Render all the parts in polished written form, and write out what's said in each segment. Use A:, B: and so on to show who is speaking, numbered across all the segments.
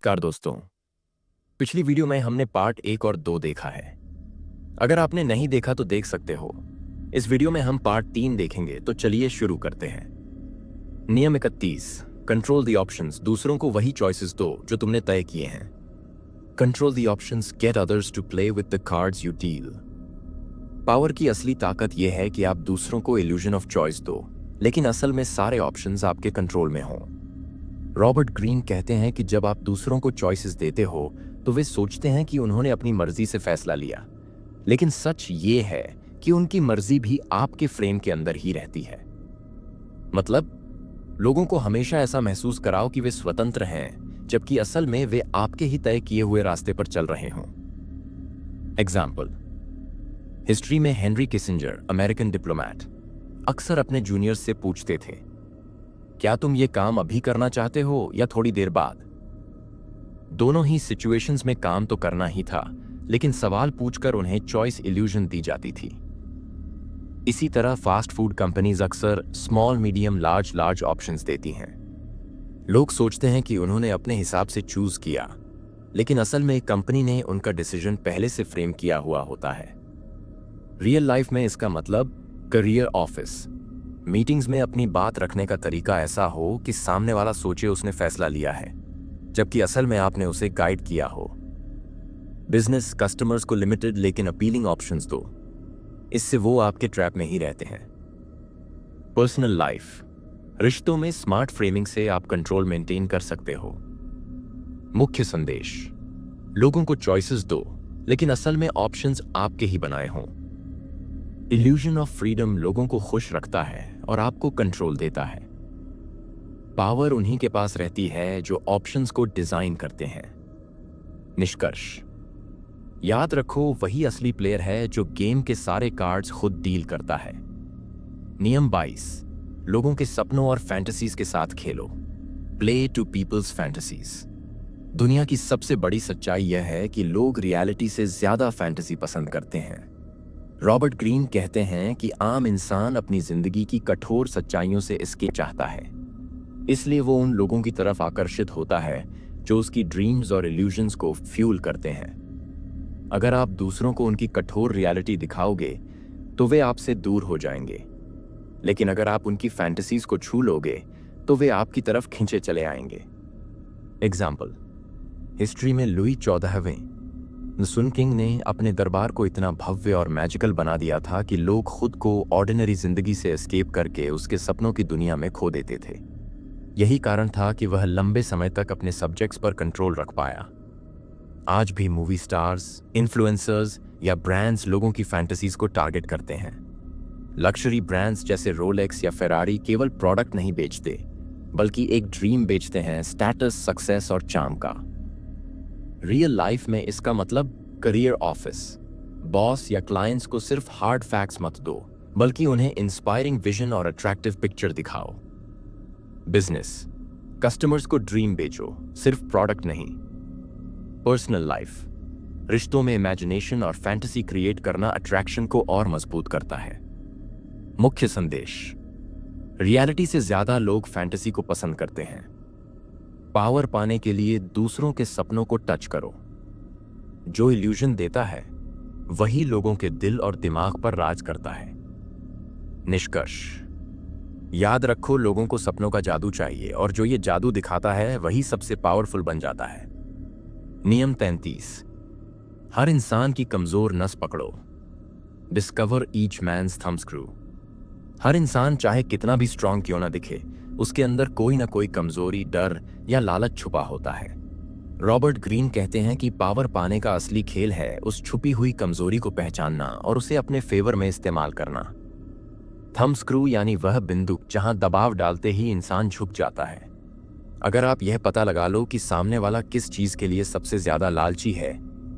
A: नमस्कार दोस्तों। पिछली वीडियो में हमने पार्ट 1 और 2 देखा है। अगर आपने नहीं देखा तो देख सकते हो। इस वीडियो में हम पार्ट 3 देखेंगे, तो चलिए शुरू करते हैं। नियम 31, कंट्रोल द ऑप्शंस। दूसरों को वही चॉइसेस दो जो तुमने तय किए हैं। Control the options, get others to play with the cards you deal. Power की असली ताकत यह है कि आप दूसरों को इल्यूजन ऑफ चॉइस दो, लेकिन असल में सारे ऑप्शंस आपके कंट्रोल में हों। रॉबर्ट ग्रीन कहते हैं कि जब आप दूसरों को चॉइसेस देते हो तो वे सोचते हैं कि उन्होंने अपनी मर्जी से फैसला लिया, लेकिन सच ये है कि उनकी मर्जी भी आपके फ्रेम के अंदर ही रहती है। मतलब, लोगों को हमेशा ऐसा महसूस कराओ कि वे स्वतंत्र हैं, जबकि असल में वे आपके ही तय किए हुए रास्ते पर चल रहे हों। एग्जाम्पल, हिस्ट्री में हेनरी किसिंजर, अमेरिकन डिप्लोमैट, अक्सर अपने जूनियर्स से पूछते थे, क्या तुम ये काम अभी करना चाहते हो या थोड़ी देर बाद? दोनों ही सिचुएशंस में काम तो करना ही था, लेकिन सवाल पूछकर उन्हें चॉइस इल्यूजन दी जाती थी। इसी तरह फास्ट फूड कंपनीज अक्सर स्मॉल, मीडियम, लार्ज ऑप्शंस देती हैं। लोग सोचते हैं कि उन्होंने अपने हिसाब से चूज किया, लेकिन असल में कंपनी ने उनका डिसीजन पहले से फ्रेम किया हुआ होता है। रियल लाइफ में इसका मतलब करियर, ऑफिस, मीटिंग्स में अपनी बात रखने का तरीका ऐसा हो कि सामने वाला सोचे उसने फैसला लिया है, जबकि असल में आपने उसे गाइड किया हो। बिजनेस, कस्टमर्स को लिमिटेड लेकिन अपीलिंग ऑप्शंस दो, इससे वो आपके ट्रैप में ही रहते हैं। पर्सनल लाइफ, रिश्तों में स्मार्ट फ्रेमिंग से आप कंट्रोल मेंटेन कर सकते हो। मुख्य संदेश, लोगों को चॉइसेस दो, लेकिन असल में ऑप्शंस आपके ही बनाए हों। इल्यूजन ऑफ फ्रीडम लोगों को खुश रखता है और आपको कंट्रोल देता है। पावर उन्हीं के पास रहती है जो ऑप्शंस को डिजाइन करते हैं। निष्कर्ष, याद रखो, वही असली प्लेयर है जो गेम के सारे कार्ड्स खुद डील करता है। नियम 22, लोगों के सपनों और फैंटेसीज के साथ खेलो। Play to people's fantasies. दुनिया की सबसे बड़ी सच्चाई यह है कि लोग रियलिटी से ज्यादा फैंटेसी पसंद करते हैं। रॉबर्ट ग्रीन कहते हैं कि आम इंसान अपनी जिंदगी की कठोर सच्चाइयों से एस्केप चाहता है, इसलिए वो उन लोगों की तरफ आकर्षित होता है जो उसकी ड्रीम्स और इल्यूजन्स को फ्यूल करते हैं। अगर आप दूसरों को उनकी कठोर रियलिटी दिखाओगे तो वे आपसे दूर हो जाएंगे, लेकिन अगर आप उनकी फैंटेसीज को छू लोगे तो वे आपकी तरफ खींचे चले आएंगे। एग्जाम्पल, हिस्ट्री में लुई 14वें सुन किंग ने अपने दरबार को इतना भव्य और मैजिकल बना दिया था कि लोग खुद को ऑर्डिनरी जिंदगी से एस्केप करके उसके सपनों की दुनिया में खो देते थे। यही कारण था कि वह लंबे समय तक अपने सब्जेक्ट्स पर कंट्रोल रख पाया। आज भी मूवी स्टार्स, इन्फ्लुएंसर्स या ब्रांड्स लोगों की फैंटेसीज को टारगेट करते हैं। लग्जरी ब्रांड्स जैसे रोलेक्स या फेरारी केवल प्रोडक्ट नहीं बेचते, बल्कि एक ड्रीम बेचते हैं, स्टेटस, सक्सेस और चार्म का। रियल लाइफ में इसका मतलब करियर, ऑफिस, बॉस या क्लाइंट्स को सिर्फ हार्ड फैक्ट्स मत दो, बल्कि उन्हें इंस्पायरिंग विजन और अट्रैक्टिव पिक्चर दिखाओ। बिजनेस, कस्टमर्स को ड्रीम बेचो, सिर्फ प्रोडक्ट नहीं। पर्सनल लाइफ, रिश्तों में इमेजिनेशन और फैंटेसी क्रिएट करना अट्रैक्शन को और मजबूत करता है। मुख्य संदेश, रियलिटी से ज्यादा लोग फैंटेसी को पसंद करते हैं। पावर पाने के लिए दूसरों के सपनों को टच करो। जो इल्यूजन देता है वही लोगों के दिल और दिमाग पर राज करता है। निष्कर्ष, याद रखो, लोगों को सपनों का जादू चाहिए और जो ये जादू दिखाता है वही सबसे पावरफुल बन जाता है। नियम 33, हर इंसान की कमजोर नस पकड़ो। Discover each man's thumbscrew. हर इंसान चाहे कितना भी स्ट्रांग क्यों ना दिखे, उसके अंदर कोई ना कोई कमजोरी, डर या लालच छुपा होता है। रॉबर्ट ग्रीन कहते हैं कि पावर पाने का असली खेल है उस छुपी हुई कमजोरी को पहचानना और उसे अपने फेवर में इस्तेमाल करना। थंब स्क्रू यानी वह बिंदु जहां दबाव डालते ही इंसान झुक जाता है। अगर आप यह पता लगा लो कि सामने वाला किस चीज के लिए सबसे ज्यादा लालची है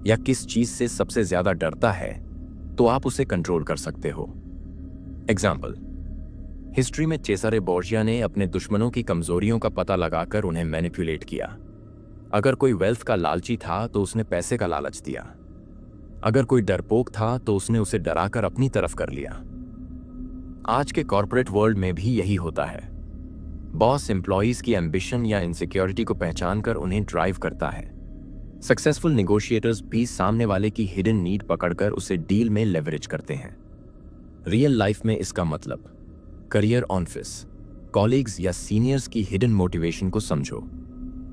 A: या किस चीज से सबसे ज्यादा डरता है, तो आप उसे कंट्रोल कर सकते हो। एग्जाम्पल, हिस्ट्री में चेसारे बोर्जिया ने अपने दुश्मनों की कमजोरियों का पता लगाकर उन्हें मैनिपुलेट किया। अगर कोई वेल्थ का लालची था तो उसने पैसे का लालच दिया। अगर कोई डरपोक था तो उसने उसे डराकर अपनी तरफ कर लिया। आज के कॉर्पोरेट वर्ल्ड में भी यही होता है। बॉस एम्प्लॉयज की एम्बिशन या इनसिक्योरिटी को पहचान कर उन्हें ड्राइव करता है। सक्सेसफुल निगोशिएटर्स भी सामने वाले की हिडन नीड पकड़कर उसे डील में लेवरेज करते हैं। रियल लाइफ में इसका मतलब करियर ऑफिस, कॉलीग्स या सीनियर्स की हिडन मोटिवेशन को समझो,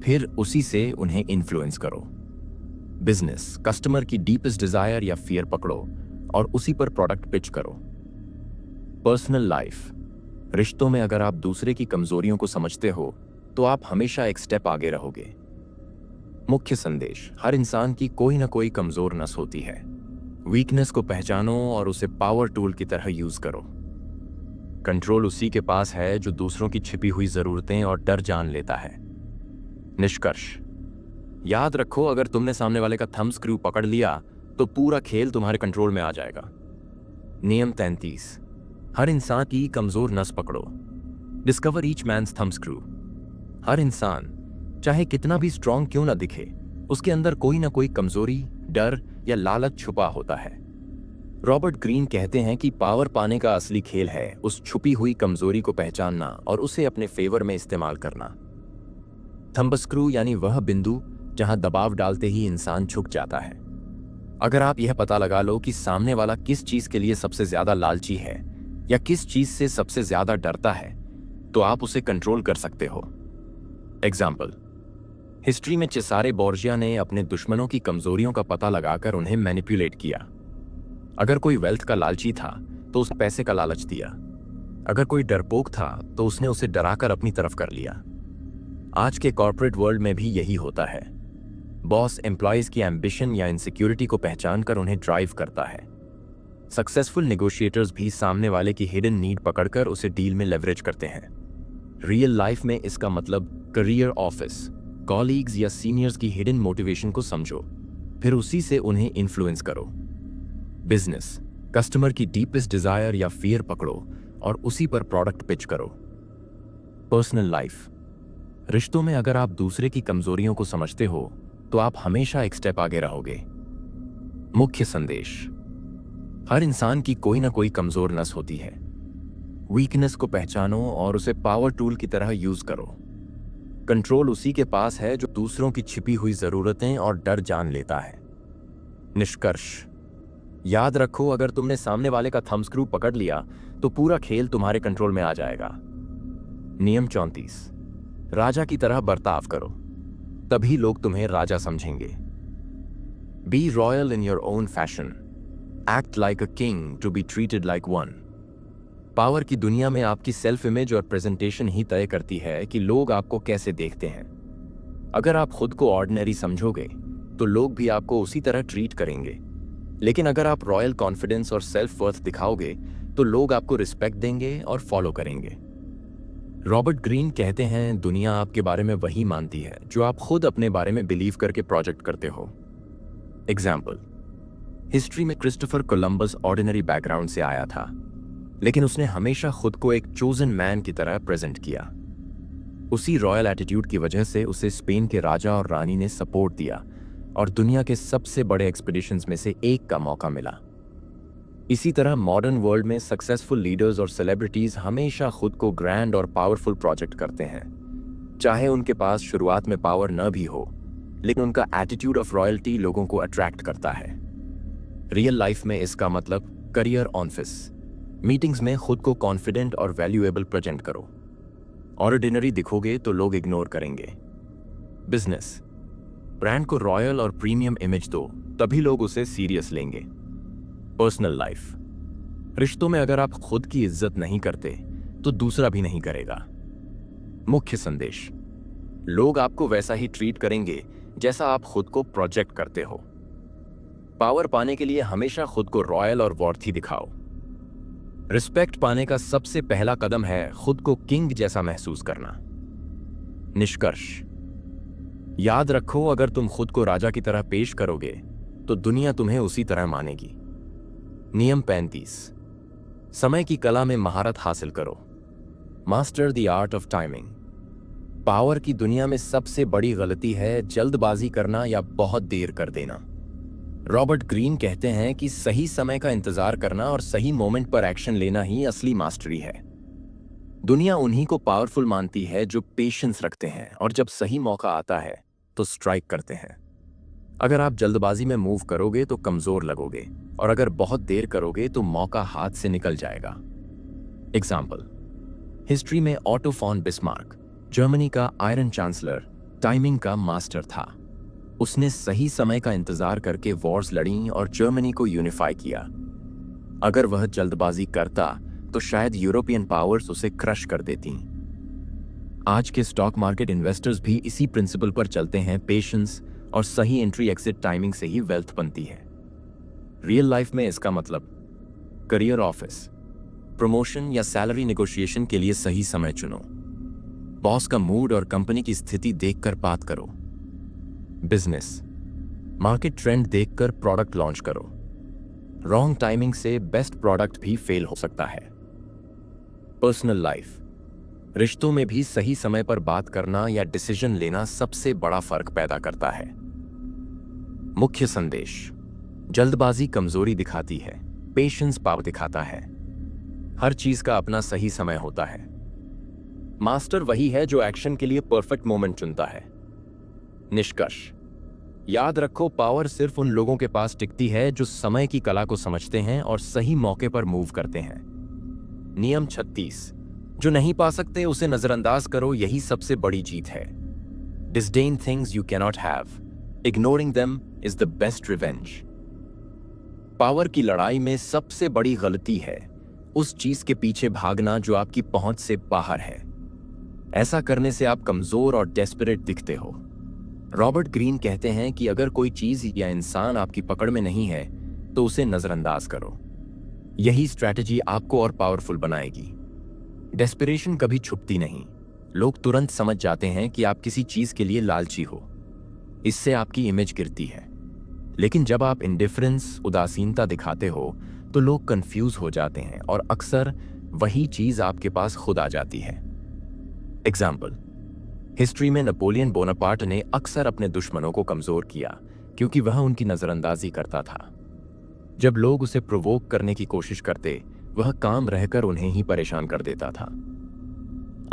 A: फिर उसी से उन्हें इन्फ्लुएंस करो। बिजनेस, कस्टमर की डीपेस्ट डिजायर या फियर पकड़ो और उसी पर प्रोडक्ट पिच करो। पर्सनल लाइफ, रिश्तों में अगर आप दूसरे की कमजोरियों को समझते हो तो आप हमेशा एक स्टेप आगे रहोगे। मुख्य संदेश, हर इंसान की कोई ना कोई कमजोर नस होती है। वीकनेस को पहचानो और उसे पावर टूल की तरह यूज करो। कंट्रोल उसी के पास है जो दूसरों की छिपी हुई जरूरतें और डर जान लेता है। निष्कर्ष, याद रखो, अगर तुमने सामने वाले का थंब स्क्रू पकड़ लिया तो पूरा खेल तुम्हारे कंट्रोल में आ जाएगा। नियम 33, हर इंसान की कमजोर नस पकड़ो। Discover each man's thumbscrew. हर इंसान, चाहे कितना भी स्ट्रांग क्यों ना दिखे, उसके अंदर कोई ना कोई कमजोरी, डर या लालच छुपा होता है। रॉबर्ट ग्रीन कहते हैं कि पावर पाने का असली खेल है उस छुपी हुई कमजोरी को पहचानना और उसे अपने फेवर में इस्तेमाल करना। थंब स्क्रू यानी वह बिंदु जहां दबाव डालते ही इंसान झुक जाता है। अगर आप यह पता लगा लो कि सामने वाला किस चीज के लिए सबसे ज्यादा लालची है या किस चीज से सबसे ज्यादा डरता है, तो आप उसे कंट्रोल कर सकते हो। एग्जाम्पल, हिस्ट्री में चेसारे बोर्जिया ने अपने दुश्मनों की कमजोरियों का पता लगाकर उन्हें मैनिपुलेट किया। अगर कोई वेल्थ का लालची था तो उसे पैसे का लालच दिया। अगर कोई डरपोक था तो उसने उसे डराकर अपनी तरफ कर लिया। आज के कॉर्पोरेट वर्ल्ड में भी यही होता है। बॉस एम्प्लॉयज की एम्बिशन या इनसिक्योरिटी को पहचान कर उन्हें ड्राइव करता है। सक्सेसफुल नेगोशिएटर्स भी सामने वाले की हिडन नीड पकड़कर उसे डील में लेवरेज करते हैं। रियल लाइफ में इसका मतलब करियर ऑफिस, कॉलीग्स या सीनियर्स की हिडन मोटिवेशन को समझो, फिर उसी से उन्हें इन्फ्लुएंस करो। बिजनेस, कस्टमर की डीपेस्ट डिजायर या फियर पकड़ो और उसी पर प्रोडक्ट पिच करो। पर्सनल लाइफ, रिश्तों में अगर आप दूसरे की कमजोरियों को समझते हो तो आप हमेशा एक स्टेप आगे रहोगे। मुख्य संदेश, हर इंसान की कोई ना कोई कमजोर नस होती है। वीकनेस को पहचानो और उसे पावर टूल की तरह यूज करो। कंट्रोल उसी के पास है जो दूसरों की छिपी हुई जरूरतें और डर जान लेता है। निष्कर्ष, याद रखो, अगर तुमने सामने वाले का थंब स्क्रू पकड़ लिया तो पूरा खेल तुम्हारे कंट्रोल में आ जाएगा। नियम 34, राजा की तरह बर्ताव करो, तभी लोग तुम्हें राजा समझेंगे। Be royal in your own fashion, act like a king to be treated like one. Power की दुनिया में आपकी सेल्फ इमेज और प्रेजेंटेशन ही तय करती है कि लोग आपको कैसे देखते हैं। अगर आप खुद को ऑर्डिनरी समझोगे तो लोग भी आपको उसी तरह ट्रीट करेंगे, लेकिन अगर आप रॉयल कॉन्फिडेंस और सेल्फ वर्थ दिखाओगे तो लोग आपको रिस्पेक्ट देंगे और फॉलो करेंगे। रॉबर्ट ग्रीन कहते हैं, दुनिया आपके बारे में वही मानती है जो आप खुद अपने बारे में बिलीव करके प्रोजेक्ट करते हो। एग्जाम्पल, हिस्ट्री में क्रिस्टोफर कोलंबस ऑर्डिनरी बैकग्राउंड से आया था, लेकिन उसने हमेशा खुद को एक चोजन मैन की तरह प्रेजेंट किया। उसी रॉयल एटीट्यूड की वजह से उसे स्पेन के राजा और रानी ने सपोर्ट दिया और दुनिया के सबसे बड़े एक्सपीडिशंस में से एक का मौका मिला। इसी तरह मॉडर्न वर्ल्ड में सक्सेसफुल लीडर्स और सेलिब्रिटीज हमेशा खुद को ग्रैंड और पावरफुल प्रोजेक्ट करते हैं, चाहे उनके पास शुरुआत में पावर न भी हो, लेकिन उनका एटीट्यूड ऑफ रॉयल्टी लोगों को अट्रैक्ट करता है। रियल लाइफ में इसका मतलब करियर ऑफिस, मीटिंग्स में खुद को कॉन्फिडेंट और वैल्यूएबल प्रेजेंट करो। ऑर्डिनरी दिखोगे तो लोग इग्नोर करेंगे। बिजनेस, ब्रांड को रॉयल और प्रीमियम इमेज दो, तभी लोग उसे सीरियस लेंगे। पर्सनल लाइफ, रिश्तों में अगर आप खुद की इज्जत नहीं करते तो दूसरा भी नहीं करेगा। मुख्य संदेश, लोग आपको वैसा ही ट्रीट करेंगे जैसा आप खुद को प्रोजेक्ट करते हो। पावर पाने के लिए हमेशा खुद को रॉयल और वॉर्थी दिखाओ। रिस्पेक्ट पाने का सबसे पहला कदम है खुद को किंग जैसा महसूस करना। निष्कर्ष, याद रखो, अगर तुम खुद को राजा की तरह पेश करोगे तो दुनिया तुम्हें उसी तरह मानेगी। नियम 35, समय की कला में महारत हासिल करो। Master the art of timing. Power की दुनिया में सबसे बड़ी गलती है जल्दबाजी करना या बहुत देर कर देना। रॉबर्ट ग्रीन कहते हैं कि सही समय का इंतजार करना और सही मोमेंट पर एक्शन लेना ही असली मास्टरी है। दुनिया उन्हीं को पावरफुल मानती है जो पेशेंस रखते हैं और जब सही मौका आता है तो स्ट्राइक करते हैं। अगर आप जल्दबाजी में मूव करोगे तो कमजोर लगोगे, और अगर बहुत देर करोगे तो मौका हाथ से निकल जाएगा। एग्जाम्पल, हिस्ट्री में ऑटो फॉन बिस्मार्क जर्मनी का आयरन चांसलर टाइमिंग का मास्टर था। उसने सही समय का इंतजार करके वॉर्स लड़ी और जर्मनी को यूनिफाई किया। अगर वह जल्दबाजी करता तो शायद यूरोपियन पावर्स उसे क्रश कर देती। आज के स्टॉक मार्केट इन्वेस्टर्स भी इसी प्रिंसिपल पर चलते हैं। पेशेंस और सही एंट्री एग्जिट टाइमिंग से ही वेल्थ बनती है। रियल लाइफ में इसका मतलब करियर ऑफिस, प्रमोशन या सैलरी नेगोशिएशन के लिए सही समय चुनो। बॉस का मूड और कंपनी की स्थिति देखकर बात करो। बिजनेस, मार्केट ट्रेंड देखकर प्रोडक्ट लॉन्च करो। रॉन्ग टाइमिंग से बेस्ट प्रोडक्ट भी फेल हो सकता है। पर्सनल लाइफ, रिश्तों में भी सही समय पर बात करना या डिसीजन लेना सबसे बड़ा फर्क पैदा करता है। मुख्य संदेश, जल्दबाजी कमजोरी दिखाती है, पेशेंस पावर दिखाता है। हर चीज का अपना सही समय होता है। मास्टर वही है जो एक्शन के लिए परफेक्ट मोमेंट चुनता है। निष्कर्ष, याद रखो, पावर सिर्फ उन लोगों के पास टिकती है जो समय की कला को समझते हैं और सही मौके पर मूव करते हैं। नियम 36, जो नहीं पा सकते उसे नजरअंदाज करो, यही सबसे बड़ी जीत है। Disdain things you cannot have, ignoring them is the best revenge. Power की लड़ाई में सबसे बड़ी गलती है उस चीज के पीछे भागना जो आपकी पहुंच से बाहर है। ऐसा करने से आप कमजोर और डेस्परेट दिखते हो। रॉबर्ट ग्रीन कहते हैं कि अगर कोई चीज या इंसान आपकी पकड़ में नहीं है तो उसे नजरअंदाज करो। यही स्ट्रैटेजी आपको और पावरफुल बनाएगी। डेस्परेशन कभी छुपती नहीं। लोग तुरंत समझ जाते हैं कि आप किसी चीज के लिए लालची हो। इससे आपकी इमेज गिरती है। लेकिन जब आप इंडिफरेंस, उदासीनता दिखाते हो तो लोग कंफ्यूज हो जाते हैं और अक्सर वही चीज आपके पास खुद आ जाती है। एग्जाम्पल, हिस्ट्री में नेपोलियन बोनापार्ट ने अक्सर अपने दुश्मनों को कमजोर किया क्योंकि वह उनकी नजरअंदाजी करता था। जब लोग उसे प्रोवोक करने की कोशिश करते, वह काम रहकर उन्हें ही परेशान कर देता था।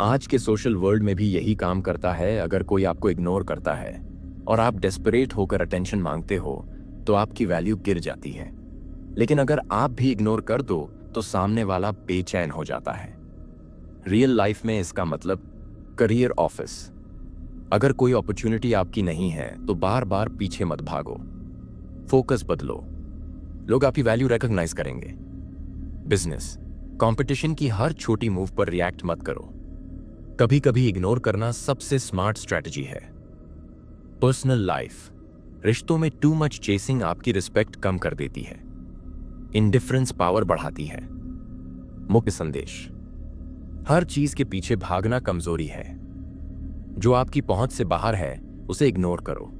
A: आज के सोशल वर्ल्ड में भी यही काम करता है। अगर कोई आपको इग्नोर करता है और आप डेस्परेट होकर अटेंशन मांगते हो तो आपकी वैल्यू गिर जाती है। लेकिन अगर आप भी इग्नोर कर दो तो सामने वाला बेचैन हो जाता है। रियल लाइफ में इसका मतलब करियर ऑफिस, अगर कोई अपॉर्चुनिटी आपकी नहीं है तो बार बार पीछे मत भागो, फोकस बदलो, लोग आपकी वैल्यू रिकॉग्नाइज करेंगे। बिजनेस, कंपटीशन की हर छोटी मूव पर रिएक्ट मत करो। कभी कभी इग्नोर करना सबसे स्मार्ट स्ट्रैटेजी है। पर्सनल लाइफ, रिश्तों में टू मच चेसिंग आपकी रिस्पेक्ट कम कर देती है। इंडिफरेंस पावर बढ़ाती है। मुख्य संदेश, हर चीज के पीछे भागना कमजोरी है। जो आपकी पहुंच से बाहर है उसे इग्नोर करो।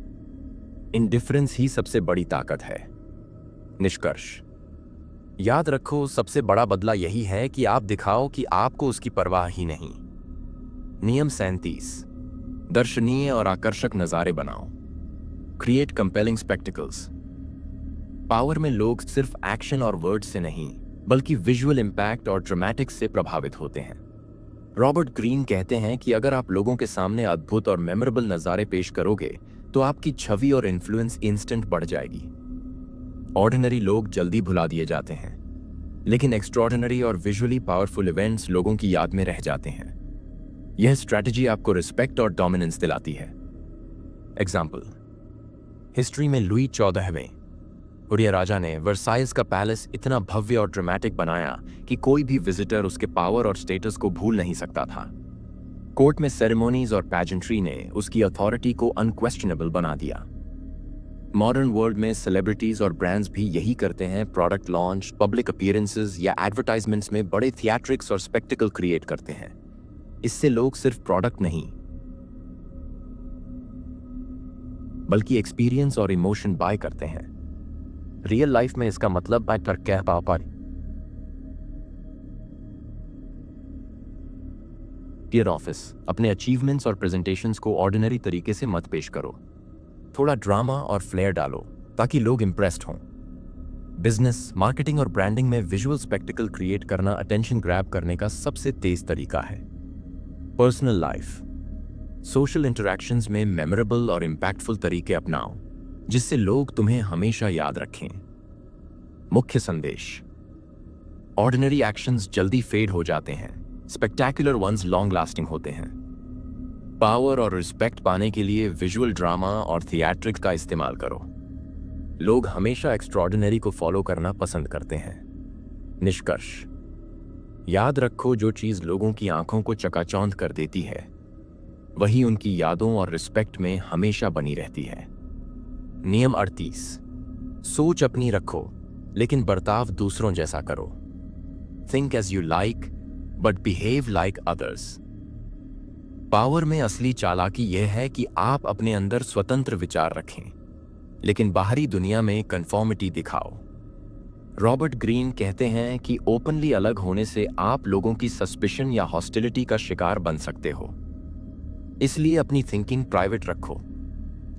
A: इंडिफरेंस ही सबसे बड़ी ताकत है। निष्कर्ष, याद रखो, सबसे बड़ा बदला यही है कि आप दिखाओ कि आपको उसकी परवाह ही नहीं। नियम 37, दर्शनीय और आकर्षक नजारे बनाओ। Create compelling spectacles. पावर में लोग सिर्फ एक्शन और वर्ड से नहीं बल्कि विजुअल इंपैक्ट और ड्रामेटिक्स से प्रभावित होते हैं। रॉबर्ट ग्रीन कहते हैं कि अगर आप लोगों के सामने अद्भुत और मेमोरेबल नज़ारे पेश करोगे तो आपकी छवि और इन्फ्लुएंस इंस्टेंट बढ़ जाएगी। ऑर्डिनरी लोग जल्दी भुला दिए जाते हैं, लेकिन एक्स्ट्रॉर्डिनरी और विजुअली पावरफुल इवेंट्स लोगों की याद में रह जाते हैं। यह स्ट्रैटेजी आपको रिस्पेक्ट और डोमिनेंस दिलाती है। एग्जाम्पल, हिस्ट्री में लुई 14वें उड़िया राजा ने वर्साइल्स का पैलेस इतना भव्य और ड्रामेटिक बनाया कि कोई भी विजिटर उसके पावर और स्टेटस को भूल नहीं सकता था। कोर्ट में सेरेमोनीज और पैजेंट्री ने उसकी अथॉरिटी को अनक्वेश्चनेबल बना दिया। मॉडर्न वर्ल्ड में सेलिब्रिटीज और ब्रांड्स भी यही करते हैं। प्रोडक्ट लॉन्च, पब्लिक अपीयरेंसेस या एडवर्टाइजमेंट्स में बड़े थिएट्रिक्स और स्पेक्टिकल क्रिएट करते हैं। इससे लोग सिर्फ प्रोडक्ट नहीं बल्कि एक्सपीरियंस और इमोशन बाय करते हैं। रियल लाइफ में इसका मतलब बाय कर कह पापा। टियर ऑफिस, अपने अचीवमेंट्स और प्रेजेंटेशंस को ऑर्डिनरी तरीके से मत पेश करो। थोड़ा ड्रामा और फ्लेयर डालो ताकि लोग इंप्रेस्ड हों। बिजनेस, मार्केटिंग और ब्रांडिंग में विजुअल स्पेक्टिकल क्रिएट करना अटेंशन ग्रैब करने का सबसे तेज तरीका है। पर्सनल लाइफ, सोशल इंटरैक्शंस में मेमोरेबल और इंपैक्टफुल तरीके अपनाओ जिससे लोग तुम्हें हमेशा याद रखें। मुख्य संदेश, ऑर्डिनरी एक्शंस जल्दी फेड हो जाते हैं, स्पेक्टैकुलर वंस लॉन्ग लास्टिंग होते हैं। पावर और रिस्पेक्ट पाने के लिए विजुअल ड्रामा और थिएट्रिक्स का इस्तेमाल करो। लोग हमेशा एक्स्ट्रॉर्डिनरी को फॉलो करना पसंद करते हैं। निष्कर्ष, याद रखो, जो चीज लोगों की आंखों को चकाचौंध कर देती है वही उनकी यादों और रिस्पेक्ट में हमेशा बनी रहती है। नियम 38, सोच अपनी रखो लेकिन बर्ताव दूसरों जैसा करो। Think as you like but behave like others. Power में असली चालाकी यह है कि आप अपने अंदर स्वतंत्र विचार रखें लेकिन बाहरी दुनिया में कन्फॉर्मिटी दिखाओ। रॉबर्ट ग्रीन कहते हैं कि ओपनली अलग होने से आप लोगों की सस्पिशन या हॉस्टिलिटी का शिकार बन सकते हो। इसलिए अपनी थिंकिंग प्राइवेट रखो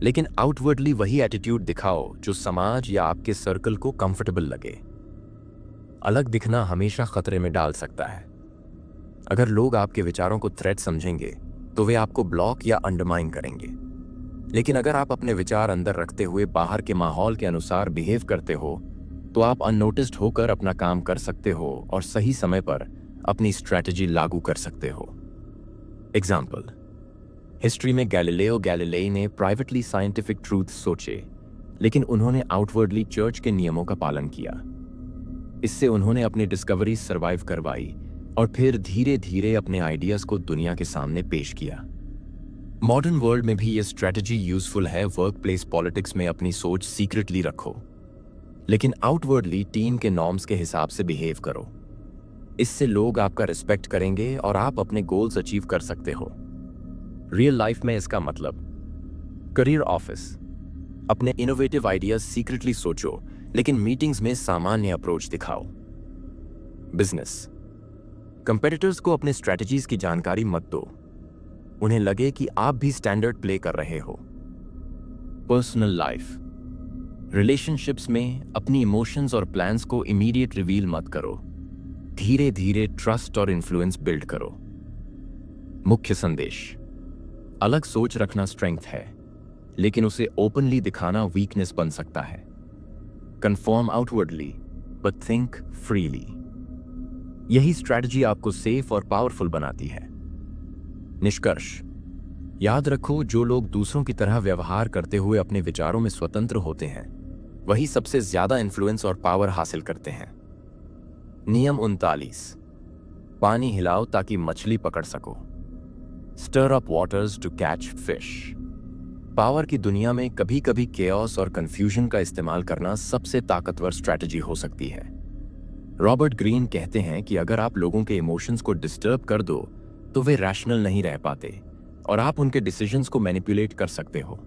A: लेकिन आउटवर्डली वही एटीट्यूड दिखाओ जो समाज या आपके सर्कल को कंफर्टेबल लगे। अलग दिखना हमेशा खतरे में डाल सकता है। अगर लोग आपके विचारों को थ्रेट समझेंगे तो वे आपको ब्लॉक या अंडरमाइन करेंगे, लेकिन अगर आप अपने विचार अंदर रखते हुए बाहर के माहौल के अनुसार बिहेव करते हो तो आप अननोटिस्ड होकर अपना काम कर सकते हो और सही समय पर अपनी स्ट्रैटेजी लागू कर सकते हो। एग्जाम्पल, हिस्ट्री में गैलीलियो गैलीलेई ने प्राइवेटली साइंटिफिक ट्रूथ सोचे लेकिन उन्होंने आउटवर्डली चर्च के नियमों का पालन किया। इससे उन्होंने अपनी डिस्कवरी सर्वाइव करवाई और फिर धीरे धीरे अपने आइडियाज को दुनिया के सामने पेश किया। मॉडर्न वर्ल्ड में भी ये स्ट्रेटजी यूजफुल है। वर्क प्लेस पॉलिटिक्स में अपनी सोच सीक्रेटली रखो लेकिन आउटवर्डली टीम के नॉर्म्स के हिसाब से बिहेव करो। इससे लोग आपका रिस्पेक्ट करेंगे और आप अपने गोल्स अचीव कर सकते हो। रियल लाइफ में इसका मतलब, करियर ऑफिस, अपने इनोवेटिव आइडियाज सीक्रेटली सोचो लेकिन मीटिंग्स में सामान्य अप्रोच दिखाओ। बिजनेस, कंपेटिटर्स को अपने स्ट्रेटजीज की जानकारी मत दो, उन्हें लगे कि आप भी स्टैंडर्ड प्ले कर रहे हो। पर्सनल लाइफ, रिलेशनशिप्स में अपनी इमोशंस और प्लान्स को इमीडिएट रिवील मत करो, धीरे धीरे ट्रस्ट और इन्फ्लुएंस बिल्ड करो। मुख्य संदेश, अलग सोच रखना स्ट्रेंथ है लेकिन उसे ओपनली दिखाना वीकनेस बन सकता है। Confirm outwardly but think freely, यही स्ट्रैटेजी आपको सेफ और पावरफुल बनाती है। निष्कर्ष, याद रखो, जो लोग दूसरों की तरह व्यवहार करते हुए अपने विचारों में स्वतंत्र होते हैं वही सबसे ज्यादा इन्फ्लुएंस और पावर हासिल करते हैं। नियम 39, पानी हिलाओ ताकि मछली पकड़ सको। Stir up waters to catch fish. Power की दुनिया में कभी कभी केओस और कंफ्यूजन का इस्तेमाल करना सबसे ताकतवर स्ट्रैटेजी हो सकती है। रॉबर्ट ग्रीन कहते हैं कि अगर आप लोगों के इमोशंस को डिस्टर्ब कर दो तो वे रैशनल नहीं रह पाते और आप उनके डिसीजंस को मैनिपुलेट कर सकते हो।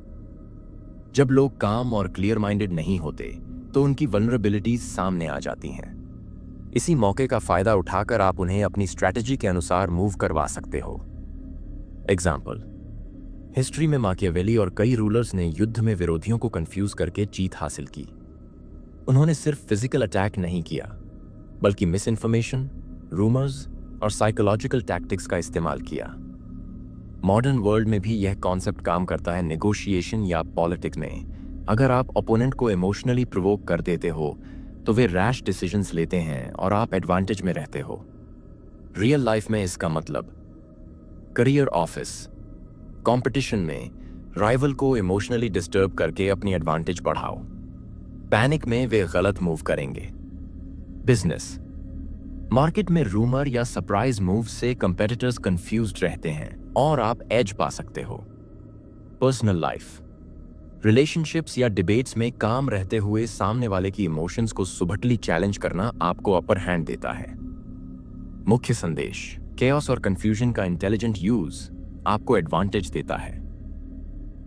A: जब लोग काम और क्लियर माइंडेड नहीं होते तो उनकी वल्नरेबिलिटीज सामने आ जाती हैं। इसी मौके का फायदा उठाकर आप उन्हें अपनी स्ट्रैटेजी के अनुसार मूव करवा सकते हो। एग्जाम्पल, हिस्ट्री में माकियावेली और कई रूलर्स ने युद्ध में विरोधियों को कंफ्यूज करके जीत हासिल की। उन्होंने सिर्फ फिजिकल अटैक नहीं किया बल्कि मिस इन्फॉर्मेशन, रूमर्स और साइकोलॉजिकल टैक्टिक्स का इस्तेमाल किया। मॉडर्न वर्ल्ड में भी यह कॉन्सेप्ट काम करता है नेगोशिएशन या पॉलिटिक्स में। अगर आप ओपोनेंट को इमोशनली प्रोवोक कर देते हो तो वे रैश डिसीजंस लेते हैं और आप एडवांटेज में रहते हो। रियल लाइफ में इसका मतलब, करियर ऑफिस, कंपटीशन में राइवल को इमोशनली डिस्टर्ब करके अपनी एडवांटेज बढ़ाओ, पैनिक में वे गलत मूव करेंगे। बिजनेस, मार्केट में रूमर या सरप्राइज मूव से कंपेटिटर्स कंफ्यूज्ड रहते हैं और आप एज पा सकते हो। पर्सनल लाइफ, रिलेशनशिप्स या डिबेट्स में काम रहते हुए सामने वाले की इमोशंस को सुभटली चैलेंज करना आपको अपर हैंड देता है। मुख्य संदेश, केओस और कंफ्यूजन का इंटेलिजेंट यूज आपको एडवांटेज देता है।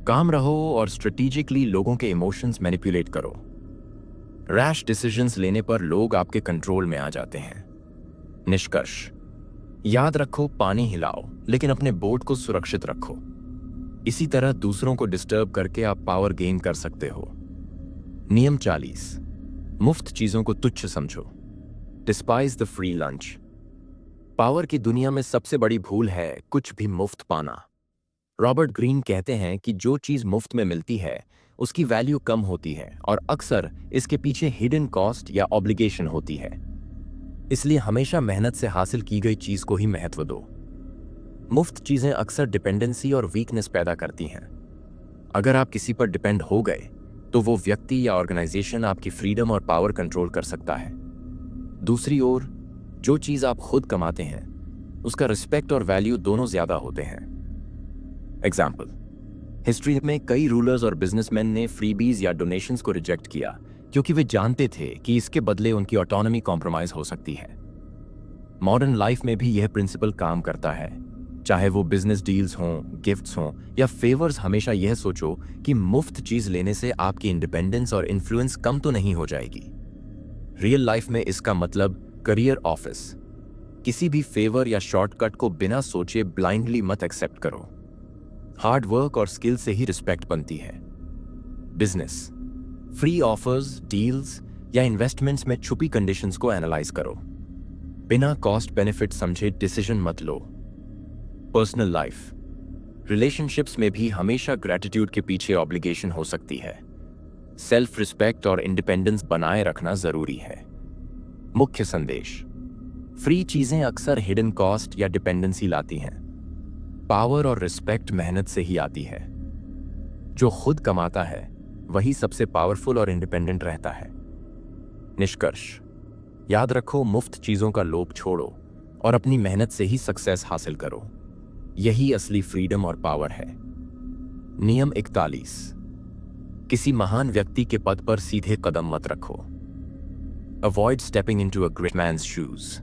A: काम रहो और स्ट्रेटेजिकली लोगों के इमोशंस मैनिपुलेट करो। रैश डिसीजंस लेने पर लोग आपके कंट्रोल में आ जाते हैं। निष्कर्ष, याद रखो, पानी हिलाओ लेकिन अपने बोट को सुरक्षित रखो। इसी तरह दूसरों को डिस्टर्ब करके आप पावर गेन कर सकते हो। नियम 40, मुफ्त चीजों को तुच्छ समझो। Despise the free lunch. Power की दुनिया में सबसे बड़ी भूल है कुछ भी मुफ्त पाना। रॉबर्ट ग्रीन कहते हैं कि जो चीज मुफ्त में मिलती है उसकी वैल्यू कम होती है और अक्सर इसके पीछे हिडन कॉस्ट या ऑब्लिगेशन होती है। इसलिए हमेशा मेहनत से हासिल की गई चीज को ही महत्व दो। मुफ्त चीजें अक्सर डिपेंडेंसी और वीकनेस पैदा करती हैं। अगर आप किसी पर डिपेंड हो गए तो वो व्यक्ति या ऑर्गेनाइजेशन आपकी फ्रीडम और पावर कंट्रोल कर सकता है। दूसरी ओर, जो चीज आप खुद कमाते हैं उसका रिस्पेक्ट और वैल्यू दोनों ज्यादा होते हैं। एग्जाम्पल, हिस्ट्री में कई रूलर्स और बिजनेसमैन ने फ्रीबीज या डोनेशंस को रिजेक्ट किया क्योंकि वे जानते थे कि इसके बदले उनकी ऑटोनॉमी कॉम्प्रोमाइज हो सकती है। मॉडर्न लाइफ में भी यह प्रिंसिपल काम करता है। चाहे वो बिजनेस डील्स हों, गिफ्ट्स हों या फेवर्स, हमेशा यह सोचो कि मुफ्त चीज लेने से आपकी इंडिपेंडेंस और इन्फ्लुएंस कम तो नहीं हो जाएगी। रियल लाइफ में इसका मतलब करियर ऑफिस। किसी भी फेवर या शॉर्टकट को बिना सोचे ब्लाइंडली मत एक्सेप्ट करो। हार्ड वर्क और स्किल से ही रिस्पेक्ट बनती है। बिजनेस, फ्री ऑफर्स, डील्स या इन्वेस्टमेंट्स में छुपी कंडीशंस को एनालाइज करो। बिना कॉस्ट बेनिफिट समझे डिसीजन मत लो। पर्सनल लाइफ, रिलेशनशिप्स में भी हमेशा ग्रेटिट्यूड के पीछे ऑब्लिगेशन हो सकती है। सेल्फ रिस्पेक्ट और इंडिपेंडेंस बनाए रखना जरूरी है। मुख्य संदेश, फ्री चीजें अक्सर हिडन कॉस्ट या डिपेंडेंसी लाती हैं। पावर और रिस्पेक्ट मेहनत से ही आती है। जो खुद कमाता है वही सबसे पावरफुल और इंडिपेंडेंट रहता है। निष्कर्ष, याद रखो, मुफ्त चीजों का लोभ छोड़ो और अपनी मेहनत से ही सक्सेस हासिल करो। यही असली फ्रीडम और पावर है। नियम 41, किसी महान व्यक्ति के पद पर सीधे कदम मत रखो। Avoid stepping into a great man's shoes.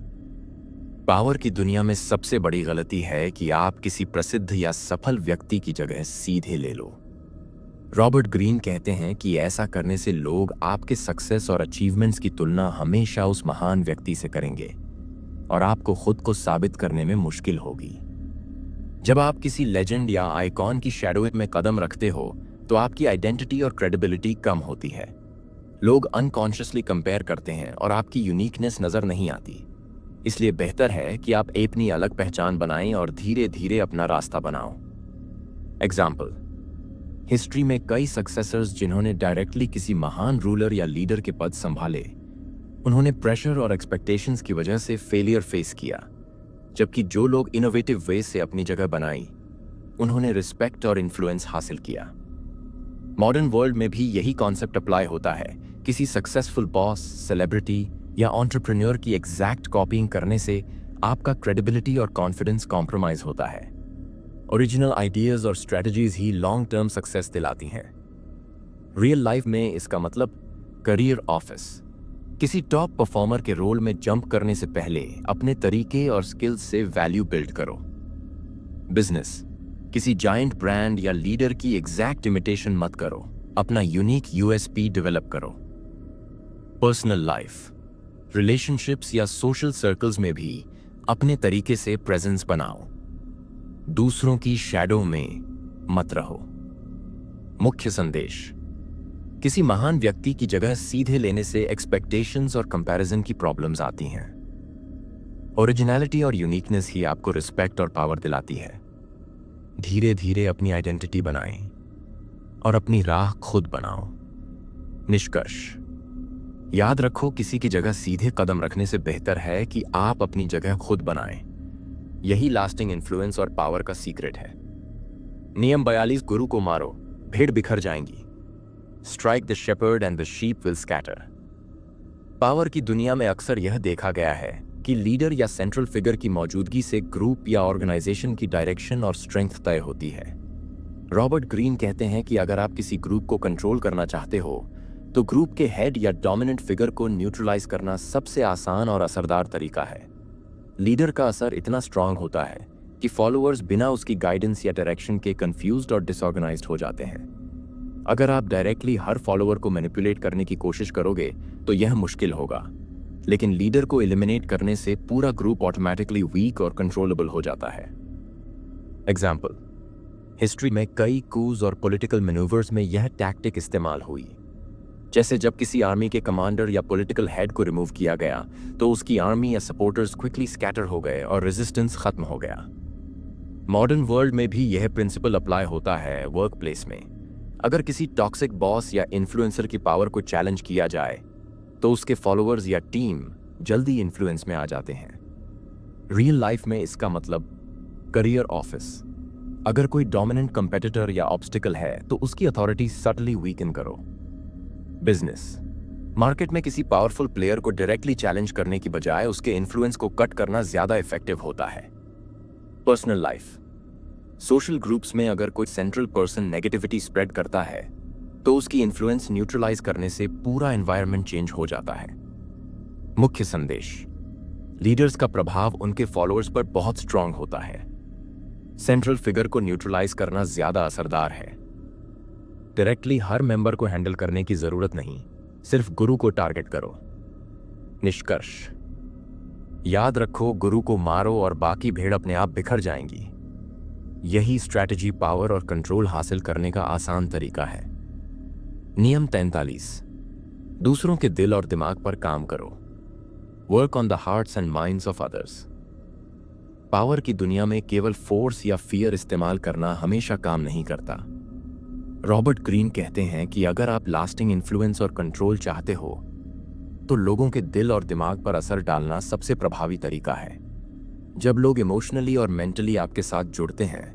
A: Power की दुनिया में सबसे बड़ी गलती है कि आप किसी प्रसिद्ध या सफल व्यक्ति की जगह सीधे ले लो। रॉबर्ट ग्रीन कहते हैं कि ऐसा करने से लोग आपके सक्सेस और अचीवमेंट्स की तुलना हमेशा उस महान व्यक्ति से करेंगे और आपको खुद को साबित करने में मुश्किल होगी। जब आप किसी लेजेंड या आइकॉन की शैडो में कदम रखते हो तो आपकी आइडेंटिटी और क्रेडिबिलिटी कम होती है। लोग अनकॉन्शियसली कंपेयर करते हैं और आपकी यूनिकनेस नजर नहीं आती। इसलिए बेहतर है कि आप अपनी अलग पहचान बनाएं और धीरे धीरे अपना रास्ता बनाओ। एग्जाम्पल, हिस्ट्री में कई सक्सेसर्स जिन्होंने डायरेक्टली किसी महान रूलर या लीडर के पद संभाले, उन्होंने प्रेशर और एक्सपेक्टेशंस की वजह से फेलियर फेस किया, जबकि जो लोग इनोवेटिव वे से अपनी जगह बनाई, उन्होंने रिस्पेक्ट और इन्फ्लुएंस हासिल किया। मॉडर्न वर्ल्ड में भी यही कॉन्सेप्ट अप्लाई होता है। किसी सक्सेसफुल बॉस, सेलिब्रिटी या एंटरप्रेन्योर की एग्जैक्ट कॉपिंग करने से आपका क्रेडिबिलिटी और कॉन्फिडेंस कॉम्प्रोमाइज होता है। ओरिजिनल आइडियाज और स्ट्रेटजीज ही लॉन्ग टर्म सक्सेस दिलाती हैं। रियल लाइफ में इसका मतलब करियर ऑफिस। किसी टॉप परफॉर्मर के रोल में जंप करने से पहले अपने तरीके और स्किल्स से वैल्यू बिल्ड करो। बिजनेस, किसी जायंट ब्रांड या लीडर की एग्जैक्ट इमिटेशन मत करो, अपना यूनिक यूएसपी डेवलप करो। पर्सनल लाइफ, रिलेशनशिप्स या सोशल सर्कल्स में भी अपने तरीके से प्रेजेंस बनाओ। दूसरों की शैडो में मत रहो। मुख्य संदेश, किसी महान व्यक्ति की जगह सीधे लेने से एक्सपेक्टेशंस और कंपैरिजन की प्रॉब्लम्स आती हैं। ओरिजिनलिटी और यूनिकनेस ही आपको रिस्पेक्ट और पावर दिलाती है। धीरे धीरे अपनी आइडेंटिटी बनाएं और अपनी राह खुद बनाओ। निष्कर्ष, याद रखो, किसी की जगह सीधे कदम रखने से बेहतर है कि आप अपनी जगह खुद बनाएं। यही लास्टिंग इन्फ्लुएंस और पावर का सीक्रेट है। नियम 42, गुरु को मारो, भेड़ बिखर जाएंगी। Strike the shepherd and the sheep will scatter. Power की दुनिया में अक्सर यह देखा गया है कि लीडर या सेंट्रल फिगर की मौजूदगी से ग्रुप या ऑर्गेनाइजेशन की डायरेक्शन और स्ट्रेंथ तय होती है। रॉबर्ट ग्रीन कहते हैं कि अगर आप किसी ग्रुप को कंट्रोल करना चाहते हो तो ग्रुप के हेड या डोमिनेंट फिगर को न्यूट्रलाइज करना सबसे आसान और असरदार तरीका है। लीडर का असर इतना स्ट्रांग होता है कि फॉलोअर्स बिना उसकी गाइडेंस या डायरेक्शन के कंफ्यूज्ड और डिसऑर्गेनाइज्ड हो जाते हैं। अगर आप डायरेक्टली हर फॉलोअर को मैनिपुलेट करने की कोशिश करोगे तो यह मुश्किल होगा, लेकिन लीडर को एलिमिनेट करने से पूरा ग्रुप ऑटोमेटिकली वीक और कंट्रोलेबल हो जाता है। एग्जाम्पल, हिस्ट्री में कई कूज और पॉलिटिकल मैन्यूवर्स में यह टैक्टिक इस्तेमाल हुई। जैसे जब किसी आर्मी के कमांडर या पॉलिटिकल हेड को रिमूव किया गया तो उसकी आर्मी या सपोर्टर्स क्विकली स्कैटर हो गए और रेजिस्टेंस खत्म हो गया। मॉडर्न वर्ल्ड में भी यह प्रिंसिपल अप्लाई होता है वर्क प्लेस में। अगर किसी टॉक्सिक बॉस या इन्फ्लुएंसर की पावर को चैलेंज किया जाए तो उसके फॉलोअर्स या टीम जल्दी इन्फ्लुएंस में आ जाते हैं। रियल लाइफ में इसका मतलब करियर ऑफिस। अगर कोई डोमिनेंट कंपेटिटर या ऑब्स्टिकल है तो उसकी अथॉरिटी सटली वीकन करो। बिजनेस मार्केट में किसी पावरफुल प्लेयर को डायरेक्टली चैलेंज करने की बजाय उसके इन्फ्लुएंस को कट करना ज्यादा इफेक्टिव होता है। पर्सनल लाइफ सोशल ग्रुप्स में अगर कोई सेंट्रल पर्सन नेगेटिविटी स्प्रेड करता है तो उसकी इन्फ्लुएंस न्यूट्रलाइज करने से पूरा एनवायरनमेंट चेंज हो जाता है। मुख्य संदेश लीडर्स का प्रभाव उनके फॉलोअर्स पर बहुत स्ट्रांग होता है। सेंट्रल फिगर को न्यूट्रलाइज करना ज्यादा असरदार है। डायरेक्टली हर मेंबर को हैंडल करने की जरूरत नहीं, सिर्फ गुरु को टारगेट करो। निष्कर्ष याद रखो, गुरु को मारो और बाकी भेड़ अपने आप बिखर जाएंगी। यही स्ट्रैटेजी पावर और कंट्रोल हासिल करने का आसान तरीका है। नियम 43 दूसरों के दिल और दिमाग पर काम करो। Work on the hearts and minds of others. Power की दुनिया में केवल फोर्स या फियर इस्तेमाल करना हमेशा काम नहीं करता। रॉबर्ट ग्रीन कहते हैं कि अगर आप लास्टिंग इन्फ्लुएंस और कंट्रोल चाहते हो तो लोगों के दिल और दिमाग पर असर डालना सबसे प्रभावी तरीका है। जब लोग इमोशनली और मेंटली आपके साथ जुड़ते हैं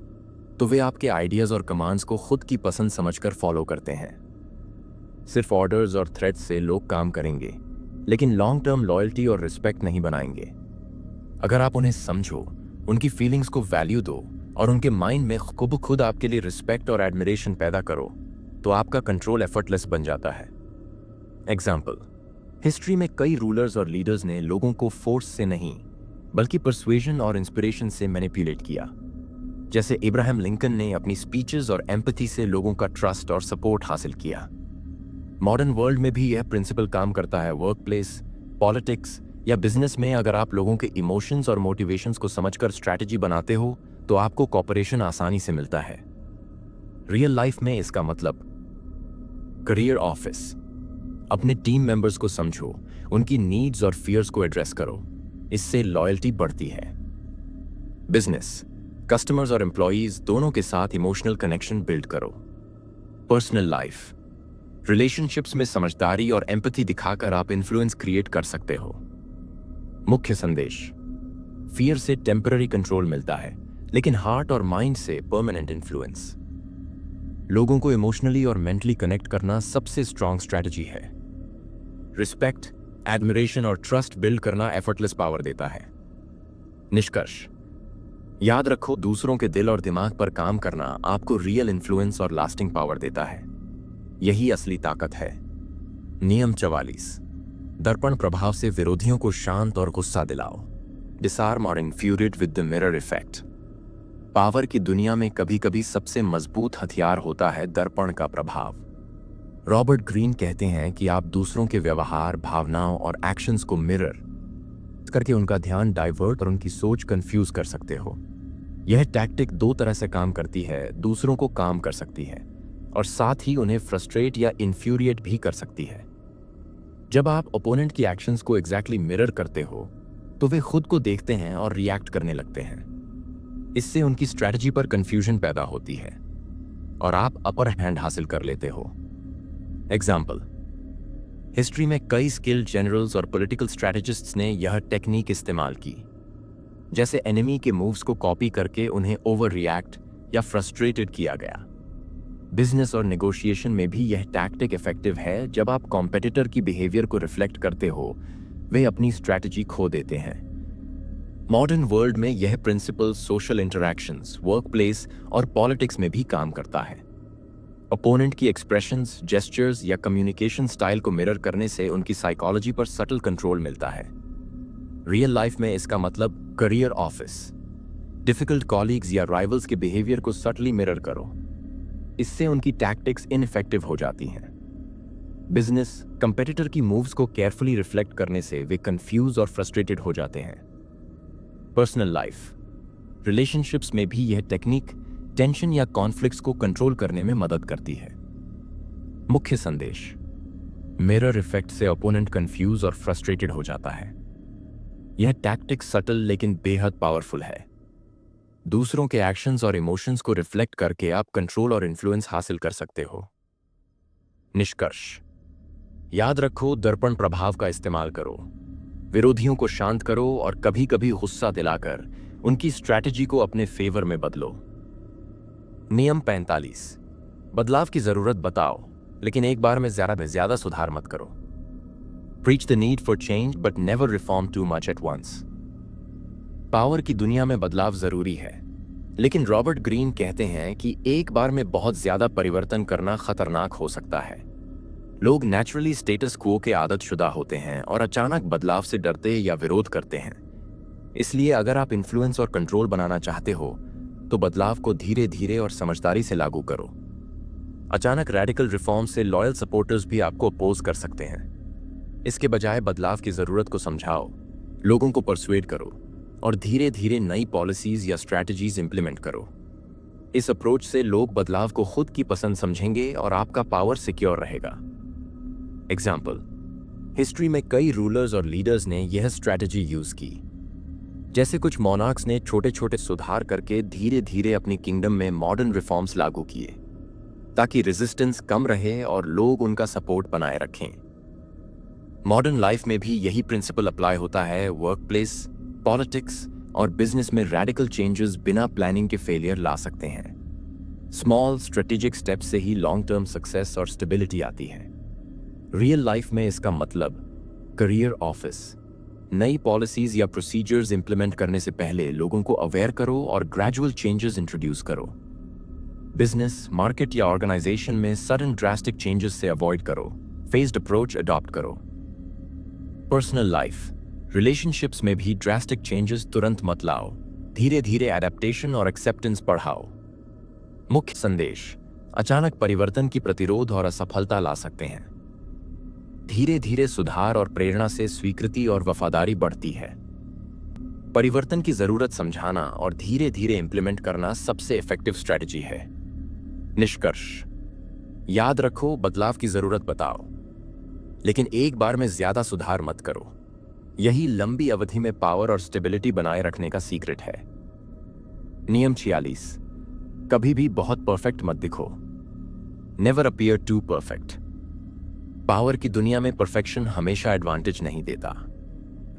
A: तो वे आपके आइडियाज और कमांड्स को खुद की पसंद समझकर फॉलो करते हैं। सिर्फ ऑर्डर्स और थ्रेट्स से लोग काम करेंगे, लेकिन लॉन्ग टर्म लॉयल्टी और रिस्पेक्ट नहीं बनाएंगे। अगर आप उन्हें समझो, उनकी फीलिंग्स को वैल्यू दो और उनके माइंड में खुद आपके लिए रिस्पेक्ट और एडमिरेशन पैदा करो तो आपका कंट्रोल एफर्टलेस बन जाता है। एग्जाम्पल हिस्ट्री में कई रूलर्स और लीडर्स ने लोगों को फोर्स से नहीं बल्कि परसुएजन और इंस्पिरेशन से मैनिपुलेट किया। जैसे इब्राहिम लिंकन ने अपनी स्पीचेस और एम्पैथी से लोगों का ट्रस्ट और सपोर्ट हासिल किया। मॉडर्न वर्ल्ड में भी यह प्रिंसिपल काम करता है। वर्क प्लेस, पॉलिटिक्स या बिजनेस में अगर आप लोगों के इमोशंस और मोटिवेशंस को समझकर स्ट्रैटेजी बनाते हो तो आपको कॉपरेशन आसानी से मिलता है। रियल लाइफ में इसका मतलब करियर ऑफिस। अपने टीम मेंबर्स को समझो, उनकी नीड्स और फियर्स को एड्रेस करो, इससे लॉयल्टी बढ़ती है। बिजनेस कस्टमर्स और एम्प्लॉयज दोनों के साथ इमोशनल कनेक्शन बिल्ड करो। पर्सनल लाइफ रिलेशनशिप्स में समझदारी और एम्पैथी दिखाकर आप इन्फ्लुएंस क्रिएट कर सकते हो। मुख्य संदेश फियर से टेम्पररी कंट्रोल मिलता है, लेकिन हार्ट और माइंड से परमानेंट इन्फ्लुएंस। लोगों को इमोशनली और मेंटली कनेक्ट करना सबसे स्ट्रांग स्ट्रैटेजी है। रिस्पेक्ट, एडमिरेशन और ट्रस्ट बिल्ड करना एफर्टलेस पावर देता है। निष्कर्ष याद रखो, दूसरों के दिल और दिमाग पर काम करना आपको रियल इन्फ्लुएंस और लास्टिंग पावर देता है। यही असली ताकत है। नियम 44 दर्पण प्रभाव से विरोधियों को शांत और गुस्सा दिलाओ। डिसआर्म और infuriate with the mirror effect. Power की दुनिया में कभी कभी सबसे मजबूत हथियार होता है दर्पण का प्रभाव। रॉबर्ट ग्रीन कहते हैं कि आप दूसरों के व्यवहार, भावनाओं और एक्शंस को मिरर करके उनका ध्यान डाइवर्ट और उनकी सोच कंफ्यूज कर सकते हो। यह टैक्टिक दो तरह से काम करती है, दूसरों को काम कर सकती है और साथ ही उन्हें फ्रस्ट्रेट या इन्फ्यूरिएट भी कर सकती है। जब आप ओपोनेंट की एक्शंस को एग्जैक्टली मिरर करते हो तो वे खुद को देखते हैं और रिएक्ट करने लगते हैं। इससे उनकी स्ट्रैटेजी पर कंफ्यूजन पैदा होती है और आप अपर हैंड हासिल कर लेते हो। एग्जाम्पल हिस्ट्री में कई स्किल्ड जनरल्स और पॉलिटिकल स्ट्रैटेजिस्ट्स ने यह टेक्निक इस्तेमाल की। जैसे एनिमी के मूव्स को कॉपी करके उन्हें ओवर रिएक्ट या फ्रस्ट्रेटेड किया गया। बिजनेस और नेगोशिएशन में भी यह टैक्टिक इफेक्टिव है। जब आप कॉम्पिटिटर की बिहेवियर को रिफ्लेक्ट करते हो, वे अपनी स्ट्रैटेजी खो देते हैं। मॉडर्न वर्ल्ड में यह principle social interactions, work place और पॉलिटिक्स में भी काम करता है। ओपोनेंट की एक्सप्रेशंस, जेस्चर्स या कम्युनिकेशन स्टाइल को मिरर करने से उनकी साइकोलॉजी पर सटल कंट्रोल मिलता है। रियल लाइफ में इसका मतलब करियर ऑफिस। डिफिकल्ट कॉलीग्स या राइवल्स के बिहेवियर को सटली मिरर करो, इससे उनकी टैक्टिक्स इनइफेक्टिव हो जाती हैं। बिजनेस कंपेटिटर की मूव्स को केयरफुली रिफ्लेक्ट करने से वे कंफ्यूज और फ्रस्ट्रेटेड हो जाते हैं। पर्सनल लाइफ रिलेशनशिप्स में भी यह टेक्निक टेंशन या कॉन्फ्लिक्ट्स को कंट्रोल करने में मदद करती है। मुख्य संदेश मिरर इफेक्ट से ओपोनेंट कंफ्यूज और फ्रस्ट्रेटेड हो जाता है। यह टैक्टिक सटल लेकिन बेहद पावरफुल है। दूसरों के एक्शंस और इमोशंस को रिफ्लेक्ट करके आप कंट्रोल और इन्फ्लुएंस हासिल कर सकते हो। निष्कर्ष, याद रखो, दर्पण प्रभाव का इस्तेमाल करो, विरोधियों को शांत करो और कभी कभी गुस्सा दिलाकर उनकी स्ट्रैटेजी को अपने फेवर में बदलो। नियम 45, बदलाव की जरूरत बताओ, लेकिन एक बार में ज्यादा सुधार मत करो। Preach the need for change but never reform too much at once. Power की दुनिया में बदलाव जरूरी है, लेकिन रॉबर्ट ग्रीन कहते हैं कि एक बार में बहुत ज्यादा परिवर्तन करना खतरनाक हो सकता है। लोग नेचुरली स्टेटस क्वो के आदतशुदा होते हैं और अचानक बदलाव से डरते या विरोध करते हैं। इसलिए अगर आप इन्फ्लुएंस और कंट्रोल बनाना चाहते हो तो बदलाव को धीरे धीरे और समझदारी से लागू करो। अचानक रेडिकल रिफॉर्म से लॉयल सपोर्टर्स भी आपको अपोज कर सकते हैं। इसके बजाय बदलाव की जरूरत को समझाओ, लोगों को परसुएड करो और धीरे धीरे नई पॉलिसीज या स्ट्रैटेजीज इंप्लीमेंट करो। इस अप्रोच से लोग बदलाव को खुद की पसंद समझेंगे और आपका पावर सिक्योर रहेगा। एग्जाम्पल, हिस्ट्री में कई रूलर्स और लीडर्स ने यह स्ट्रैटेजी यूज की। जैसे कुछ मोनार्क्स ने छोटे छोटे सुधार करके धीरे धीरे अपनी किंगडम में मॉडर्न रिफॉर्म्स लागू किए ताकि रेजिस्टेंस कम रहे और लोग उनका सपोर्ट बनाए रखें। मॉडर्न लाइफ में भी यही प्रिंसिपल अप्लाई होता है। वर्कप्लेस, पॉलिटिक्स और बिजनेस में रेडिकल चेंजेस बिना प्लानिंग के फेलियर ला सकते हैं। स्मॉल स्ट्रेटेजिक स्टेप से ही लॉन्ग टर्म सक्सेस और स्टेबिलिटी आती है। रियल लाइफ में इसका मतलब करियर ऑफिस, नई पॉलिसीज या प्रोसीजर्स इंप्लीमेंट करने से पहले लोगों को अवेयर करो और ग्रेजुअल चेंजेस इंट्रोड्यूस करो। बिजनेस, मार्केट या ऑर्गेनाइजेशन में सडन ड्रास्टिक चेंजेस से अवॉइड करो, फेज्ड अप्रोच अडॉप्ट करो। पर्सनल लाइफ, रिलेशनशिप्स में भी ड्रास्टिक चेंजेस तुरंत मत लाओ, धीरे धीरे एडेप्टेशन और एक्सेप्टेंस बढ़ाओ। मुख्य संदेश, अचानक परिवर्तन की प्रतिरोध और असफलता ला सकते हैं। धीरे धीरे सुधार और प्रेरणा से स्वीकृति और वफादारी बढ़ती है। परिवर्तन की जरूरत समझाना और धीरे धीरे इंप्लीमेंट करना सबसे इफेक्टिव स्ट्रैटेजी है। निष्कर्ष, याद रखो, बदलाव की जरूरत बताओ, लेकिन एक बार में ज्यादा सुधार मत करो। यही लंबी अवधि में पावर और स्टेबिलिटी बनाए रखने का सीक्रेट है। नियम 46, कभी भी बहुत परफेक्ट मत दिखो। Never appear too perfect. Power की दुनिया में परफेक्शन हमेशा एडवांटेज नहीं देता।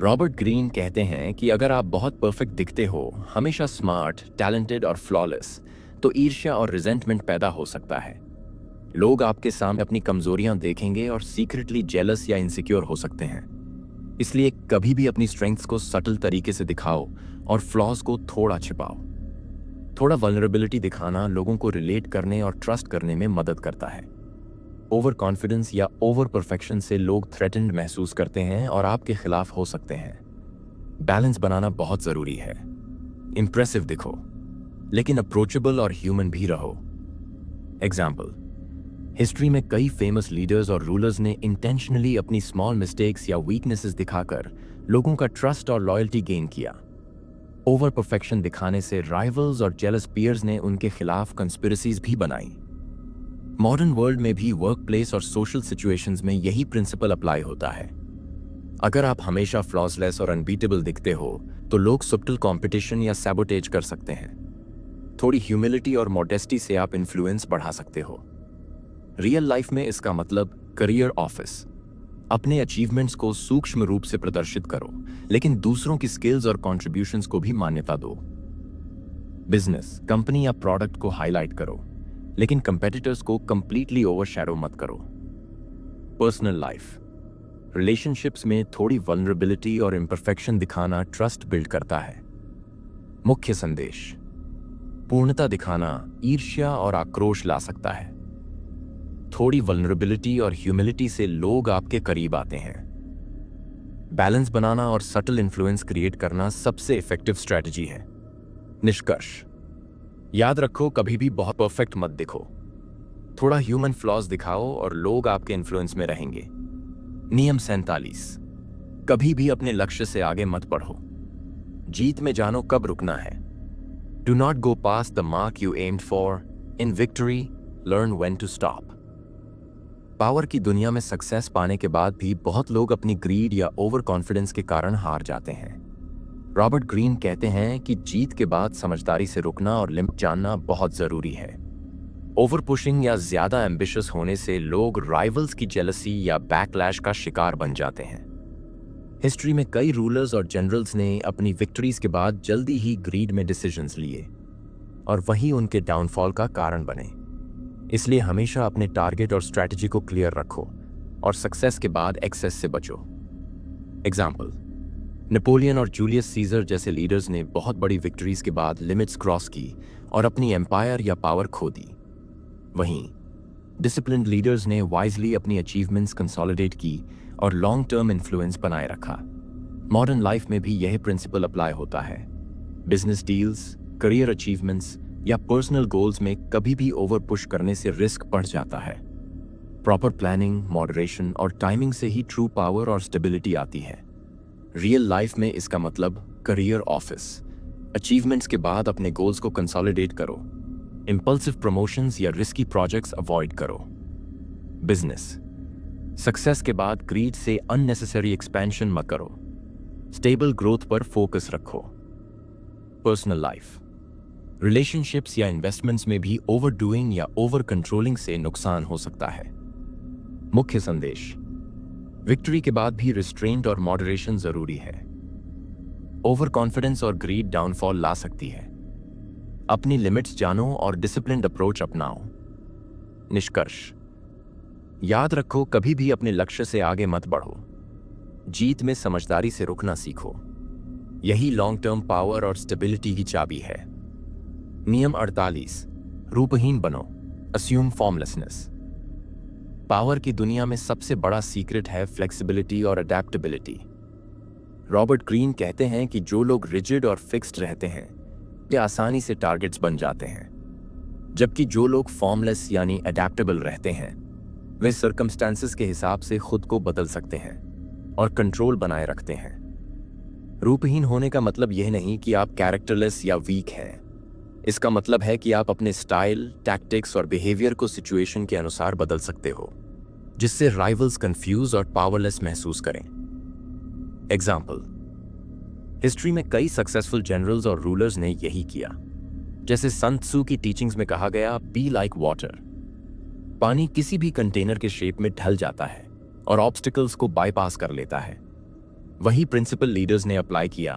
A: रॉबर्ट ग्रीन कहते हैं कि अगर आप बहुत परफेक्ट दिखते हो, हमेशा स्मार्ट, टैलेंटेड और फ्लॉलेस, तो ईर्ष्या और रिजेंटमेंट पैदा हो सकता है। लोग आपके सामने अपनी कमजोरियां देखेंगे और सीक्रेटली जेलस या इनसिक्योर हो सकते हैं। इसलिए कभी भी अपनी स्ट्रेंथ्स को सटल तरीके से दिखाओ और फ्लॉज को थोड़ा छिपाओ। थोड़ा वल्नरेबिलिटी दिखाना लोगों को रिलेट करने और ट्रस्ट करने में मदद करता है। ओवर कॉन्फिडेंस या ओवर परफेक्शन से लोग थ्रेटेंड महसूस करते हैं और आपके खिलाफ हो सकते हैं। बैलेंस बनाना बहुत जरूरी है। इंप्रेसिव दिखो, लेकिन अप्रोचेबल और ह्यूमन भी रहो। एग्जाम्पल, हिस्ट्री में कई फेमस लीडर्स और रूलर्स ने इंटेंशनली अपनी स्मॉल मिस्टेक्स या वीकनेसेस दिखाकर लोगों का ट्रस्ट और लॉयल्टी गेन किया। ओवर परफेक्शन दिखाने से राइवल्स और जेलस पीयर्स ने उनके खिलाफ कंस्पिरेसीज भी बनाई। मॉडर्न वर्ल्ड में भी वर्कप्लेस और सोशल सिचुएशंस में यही प्रिंसिपल अप्लाई होता है। अगर आप हमेशा फ्लॉसलेस और अनबीटेबल दिखते हो तो लोग सब्टल कंपटीशन या सैबोटेज कर सकते हैं। थोड़ी ह्यूमिलिटी और मॉडेस्टी से आप इन्फ्लुएंस बढ़ा सकते हो। रियल लाइफ में इसका मतलब करियर ऑफिस। अपने अचीवमेंट्स को सूक्ष्म रूप से प्रदर्शित करो, लेकिन दूसरों की स्किल्स और कॉन्ट्रीब्यूशंस को भी मान्यता दो। बिजनेस, कंपनी या प्रोडक्ट को हाईलाइट करो, लेकिन कंपेटिटर्स को कंप्लीटली ओवरशैडो मत करो। पर्सनल लाइफ, रिलेशनशिप्स में थोड़ी वल्नरेबिलिटी और इम्परफेक्शन दिखाना ट्रस्ट बिल्ड करता है। मुख्य संदेश, पूर्णता दिखाना ईर्ष्या और आक्रोश ला सकता है। थोड़ी वल्नरेबिलिटी और ह्यूमिलिटी से लोग आपके करीब आते हैं। बैलेंस बनाना और सटल इन्फ्लुएंस क्रिएट करना सबसे इफेक्टिव स्ट्रैटेजी है। निष्कर्ष, याद रखो, कभी भी बहुत परफेक्ट मत दिखो। थोड़ा ह्यूमन फ्लॉज दिखाओ और लोग आपके इन्फ्लुएंस में रहेंगे। नियम 47, कभी भी अपने लक्ष्य से आगे मत बढ़ो। जीत में जानो कब रुकना है। Do not go past the mark you aimed for. In victory, learn when to stop. Power की दुनिया में सक्सेस पाने के बाद भी बहुत लोग अपनी ग्रीड या ओवर कॉन्फिडेंस के कारण हार जाते हैं। रॉबर्ट ग्रीन कहते हैं कि जीत के बाद समझदारी से रुकना और लिमिट जानना बहुत जरूरी है। ओवर पुशिंग या ज्यादा एम्बिशियस होने से लोग राइवल्स की जेलसी या बैकलैश का शिकार बन जाते हैं। हिस्ट्री में कई रूलर्स और जनरल्स ने अपनी विक्ट्रीज के बाद जल्दी ही ग्रीड में डिसीजंस लिए और वही उनके डाउनफॉल का कारण बने। इसलिए हमेशा अपने टारगेट और स्ट्रैटेजी को क्लियर रखो और सक्सेस के बाद एक्सेस से बचो। एग्जाम्पल, नेपोलियन और जूलियस सीजर जैसे लीडर्स ने बहुत बड़ी विक्ट्रीज के बाद लिमिट्स क्रॉस की और अपनी एम्पायर या पावर खो दी। वहीं डिसिप्लिन्ड लीडर्स ने वाइजली अपनी अचीवमेंट्स कंसोलिडेट की और लॉन्ग टर्म इन्फ्लुएंस बनाए रखा। मॉडर्न लाइफ में भी यह प्रिंसिपल अप्लाई होता है। बिजनेस डील्स, करियर अचीवमेंट्स या पर्सनल गोल्स में कभी भी ओवर पुश करने से रिस्क बढ़ जाता है। प्रॉपर प्लानिंग, मॉडरेशन और टाइमिंग से ही ट्रू पावर और स्टेबिलिटी आती है। रियल लाइफ में इसका मतलब करियर, ऑफिस अचीवमेंट्स के बाद अपने गोल्स को कंसोलिडेट करो। इंपल्सिव प्रमोशंस या रिस्की प्रोजेक्ट्स अवॉइड करो। बिजनेस सक्सेस के बाद ग्रीड से अननेसेसरी एक्सपेंशन मत करो। स्टेबल ग्रोथ पर फोकस रखो। पर्सनल लाइफ, रिलेशनशिप्स या इन्वेस्टमेंट्स में भी ओवरडूइंग या ओवर कंट्रोलिंग से नुकसान हो सकता है। मुख्य संदेश, विक्ट्री के बाद भी रिस्ट्रेंट और मॉडरेशन जरूरी है। ओवर कॉन्फिडेंस और ग्रीड डाउनफॉल ला सकती है। अपनी लिमिट्स जानो और डिसिप्लिन्ड अप्रोच अपनाओ। निष्कर्ष, याद रखो, कभी भी अपने लक्ष्य से आगे मत बढ़ो। जीत में समझदारी से रुकना सीखो। यही लॉन्ग टर्म पावर और स्टेबिलिटी की चाबी है। नियम 48, रूपहीन बनो, अस्यूम फॉर्मलेसनेस। पावर की दुनिया में सबसे बड़ा सीक्रेट है फ्लेक्सिबिलिटी और अडेप्टेबिलिटी। रॉबर्ट ग्रीन कहते हैं कि जो लोग रिजिड और फिक्स्ड रहते हैं वे आसानी से टारगेट्स बन जाते हैं, जबकि जो लोग फॉर्मलेस यानी अडेप्टेबल रहते हैं वे सर्कमस्टेंसेस के हिसाब से खुद को बदल सकते हैं और कंट्रोल बनाए रखते हैं। रूपहीन होने का मतलब यह नहीं कि आप कैरेक्टरलेस या वीक हैं। इसका मतलब है कि आप अपने स्टाइल, टैक्टिक्स और बिहेवियर को सिचुएशन के अनुसार बदल सकते हो, जिससे राइवल्स कंफ्यूज और पावरलेस महसूस करें। एग्जाम्पल, हिस्ट्री में कई सक्सेसफुल जनरल्स और रूलर्स ने यही किया। जैसे सन त्सू की टीचिंग्स में कहा गया, बी लाइक वाटर। पानी किसी भी कंटेनर के शेप में ढल जाता है और ऑब्स्टिकल्स को बाईपास कर लेता है। वही प्रिंसिपल लीडर्स ने अप्लाई किया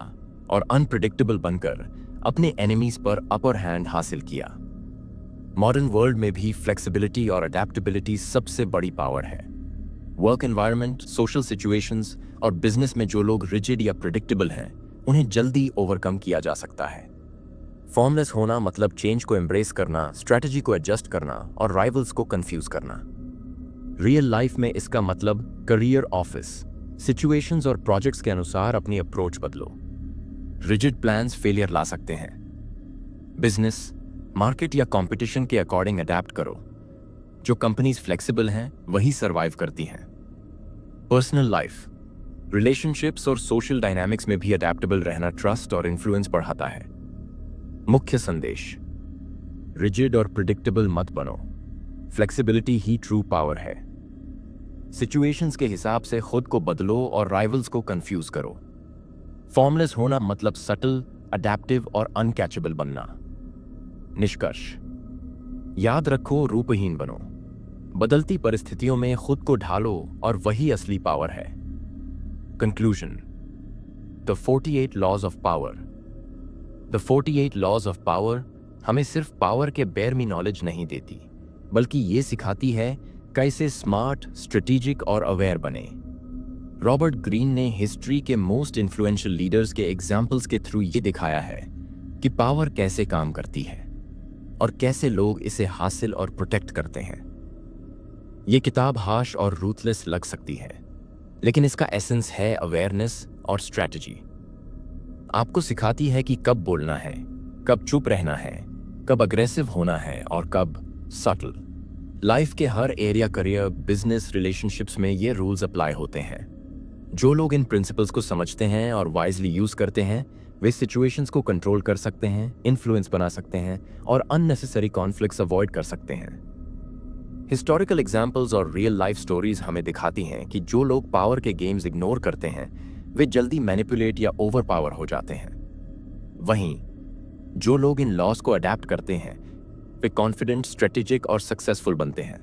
A: और अनप्रेडिक्टेबल बनकर अपने एनिमीज पर अपर हैंड हासिल किया। मॉडर्न वर्ल्ड में भी फ्लेक्सिबिलिटी और अडेप्टेबिलिटी सबसे बड़ी पावर है। वर्क एनवायरनमेंट, सोशल सिचुएशंस और बिजनेस में जो लोग रिजिड या प्रेडिक्टेबल हैं उन्हें जल्दी ओवरकम किया जा सकता है। फॉर्मलेस होना मतलब चेंज को एम्ब्रेस करना, स्ट्रैटेजी को एडजस्ट करना और राइवल्स को कंफ्यूज करना। रियल लाइफ में इसका मतलब करियर, ऑफिस सिचुएशंस और प्रोजेक्ट्स के अनुसार अपनी अप्रोच बदलो। रिजिड प्लान्स फेलियर ला सकते हैं। बिजनेस, मार्केट या कंपटीशन के अकॉर्डिंग अडेप्ट करो। जो कंपनीज फ्लेक्सिबल हैं वही सर्वाइव करती हैं। पर्सनल लाइफ, रिलेशनशिप्स और सोशल डायनामिक्स में भी अडेप्टेबल रहना ट्रस्ट और इन्फ्लुएंस बढ़ाता है। मुख्य संदेश, रिजिड और प्रिडिक्टेबल मत बनो। फ्लेक्सिबिलिटी ही ट्रू पावर है। सिचुएशंस के हिसाब से खुद को बदलो और राइवल्स को कंफ्यूज करो। फॉर्मलेस होना मतलब सटल, अडेप्टिव और अनकैचेबल बनना। निष्कर्ष, याद रखो, रूपहीन बनो। बदलती परिस्थितियों में खुद को ढालो और वही असली पावर है। Conclusion, the 48 laws of power. The 48 laws of power हमें सिर्फ पावर के बेरमी नॉलेज नहीं देती, बल्कि ये सिखाती है कैसे स्मार्ट, स्ट्रेटेजिक और अवेयर बने। रॉबर्ट ग्रीन ने हिस्ट्री के मोस्ट इन्फ्लुएंशियल लीडर्स के एग्जाम्पल्स के थ्रू ये दिखाया है कि पावर कैसे काम करती है और कैसे लोग इसे हासिल और प्रोटेक्ट करते हैं। ये किताब हार्श और रूथलेस लग सकती है, लेकिन इसका एसेंस है अवेयरनेस और स्ट्रैटेजी। आपको सिखाती है कि कब बोलना है, कब चुप रहना है, कब अग्रेसिव होना है और कब सटल। लाइफ के हर एरिया, करियर, बिजनेस, रिलेशनशिप्स में ये रूल्स अप्लाई होते हैं। जो लोग इन प्रिंसिपल्स को समझते हैं और वाइजली यूज करते हैं वे सिचुएशंस को कंट्रोल कर सकते हैं, इन्फ्लुएंस बना सकते हैं और अननेसेसरी कॉन्फ्लिक्ट्स अवॉइड कर सकते हैं। हिस्टोरिकल एग्जाम्पल्स और रियल लाइफ स्टोरीज हमें दिखाती हैं कि जो लोग पावर के गेम्स इग्नोर करते हैं वे जल्दी मैनिपुलेट या ओवर पावर हो जाते हैं। वहीं जो लोग इन लॉस को अडेप्ट करते हैं वे कॉन्फिडेंट, स्ट्रेटेजिक और सक्सेसफुल बनते हैं।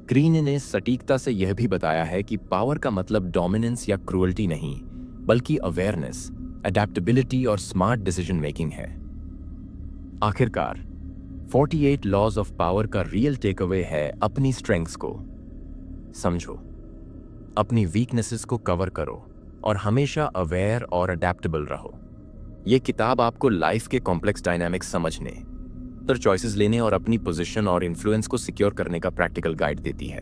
A: ग्रीन ने सटीकता से यह भी बताया है कि पावर का मतलब डोमिनेंस या क्रूअल्टी नहीं, बल्कि अवेयरनेस, अडेप्टेबिलिटी और स्मार्ट डिसीजन मेकिंग है। आखिरकार 48 लॉज ऑफ पावर का रियल टेक अवे है अपनी स्ट्रेंथ्स को समझो, अपनी वीकनेसेस को कवर करो और हमेशा अवेयर और अडेप्टेबल रहो। यह किताब आपको लाइफ के कॉम्प्लेक्स डायनामिक्स समझने, बेहतर चॉइसेस लेने और अपनी पोजीशन और इन्फ्लुएंस को सिक्योर करने का प्रैक्टिकल गाइड देती है।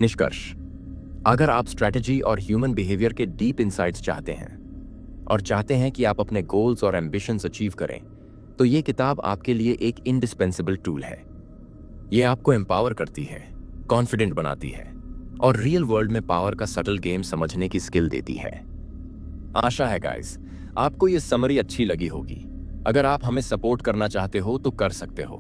A: निष्कर्ष, अगर आप स्ट्रैटेजी और ह्यूमन बिहेवियर के डीप इनसाइट्स चाहते हैं और चाहते हैं कि आप अपने गोल्स और एम्बिशंस अचीव करें, तो ये किताब आपके लिए एक इंडिस्पेंसेबल टूल है। ये आपको एम्पावर करती है, कॉन्फिडेंट बनाती है और रियल वर्ल्ड में पावर का सटल गेम समझने की स्किल देती है। आशा है गाइस, आपको ये समरी अच्छी लगी होगी। अगर आप हमें सपोर्ट करना चाहते हो तो कर सकते हो।